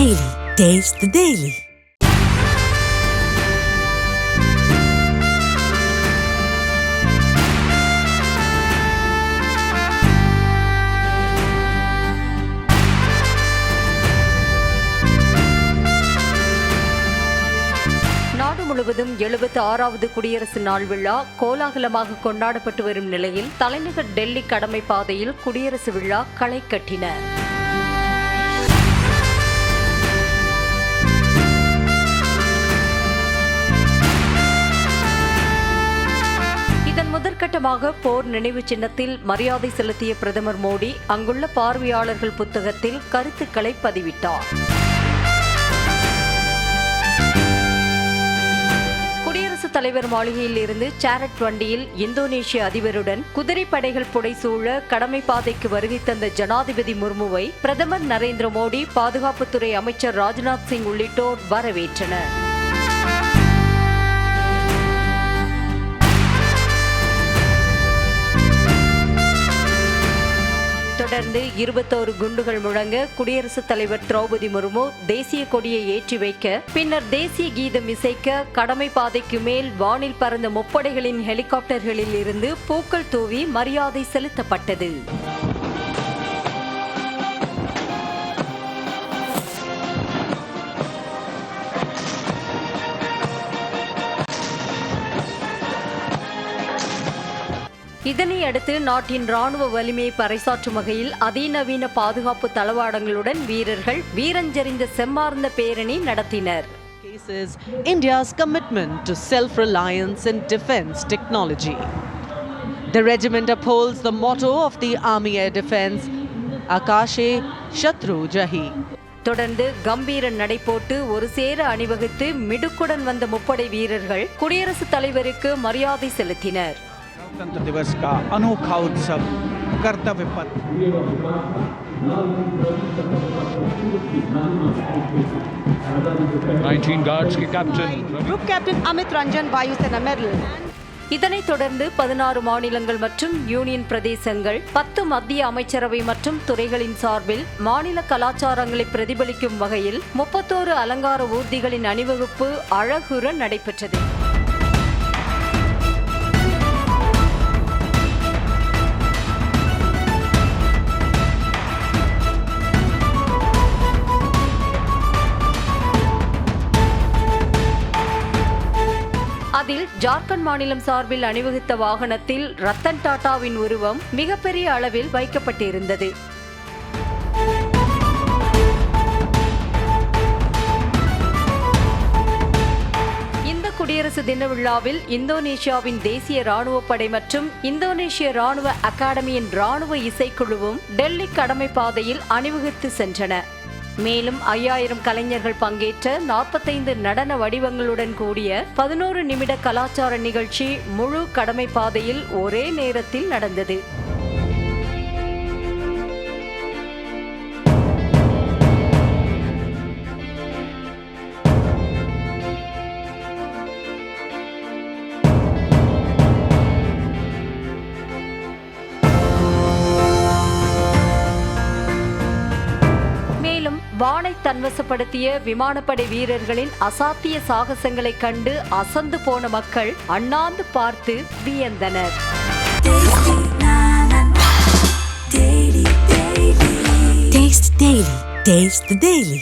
Daily. Taste the Daily. நாடு முழுவதும் 76வது குடியரசு நாள் விழா கோலாகலமாக கொண்டாடப்பட்டு வரும் நிலையில் தலைநகர் டெல்லி கடமை பாதையில் குடியரசு விழா களை கட்டின. இதன் முதற்கட்டமாக போர் நினைவு சின்னத்தில் மரியாதை செலுத்திய பிரதமர் மோடி அங்குள்ள பார்வையாளர்கள் புத்தகத்தில் கருத்துக்களை பதிவிட்டார். குடியரசுத் தலைவர் மாளிகையில் இருந்து சேரட் வண்டியில் இந்தோனேஷிய அதிபருடன் குதிரைப்படைகள் புடைசூழ கடமை பாதைக்கு வருகை தந்த ஜனாதிபதி முர்முவை பிரதமர் நரேந்திர மோடி, பாதுகாப்புத்துறை அமைச்சர் ராஜ்நாத் சிங் உள்ளிட்டோர் வரவேற்றனர். தொடர்ந்து 21 குண்டுகள் முழங்க குடியரசுத் தலைவர் திரௌபதி முர்மு தேசிய கொடியை ஏற்றி வைக்க, பின்னர் தேசிய கீதம் இசைக்க கடமை பாதைக்கு மேல் வானில் பறந்த முப்படைகளின் ஹெலிகாப்டர்களில் இருந்து பூக்கள் தூவி மரியாதை செலுத்தப்பட்டது. இதனை அடுத்து நாட்டின் ராணுவ வலிமையை பறைசாற்றும் வகையில் அதிநவீன பாதுகாப்பு தளவாடங்களுடன் வீரர்கள் வீரஞ்செறிந்த செம்மார்ந்த பேரணி நடத்தினர். India's commitment to self-reliance and defense technology. The regiment upholds the motto of the Army Air Defense, Akashe Shatru Jahi. தொடர்ந்து கம்பீர நடை போட்டு ஒரு சேர அணிவகுத்து மிடுக்குடன் வந்த முப்படை வீரர்கள் குடியரசுத் தலைவருக்கு மரியாதை செலுத்தினர். गणतंत्र दिवस का अनोखा उत्सव कर्तव्य पथ 19 guards के captain Group Captain Amit Ranjan Vayusena Medal. இதனைத் தொடர்ந்து 16 மாநிலங்கள் மற்றும் யூனியன் பிரதேசங்கள், 10 மத்திய அமைச்சரவை மற்றும் துறைகளின் சார்பில் மாநில கலாச்சாரங்களை பிரதிபலிக்கும் வகையில் 31 அலங்கார ஊர்திகளின் அணிவகுப்பு அழகுற நடைபெற்றது. அதில் ஜார்க்கண்ட் மாநிலம் சார்பில் அணிவகுத்த வாகனத்தில் ரத்தன் டாடாவின் உருவம் மிகப்பெரிய அளவில் வைக்கப்பட்டிருந்தது. இந்த குடியரசு தின விழாவில் இந்தோனேஷியாவின் தேசிய ராணுவ படை மற்றும் இந்தோனேஷிய ராணுவ அகாடமியின் ராணுவ இசைக்குழுவும் டெல்லி கடமை பாதையில் அணிவகுத்து சென்றன. மேலும் 5000 கலைஞர்கள் பங்கேற்ற 45 நடன வடிவங்களுடன் கூடிய 11 நிமிட கலாச்சார நிகழ்ச்சி முழு கடமை பாதையில் ஒரே நேரத்தில் நடந்தது. வானை தன்வசப்படுத்திய விமானப்படை வீரர்களின் அசாத்திய சாகசங்களை கண்டு அசந்து போன மக்கள் அண்ணாந்து பார்த்து வியந்தனர். Taste the Daily.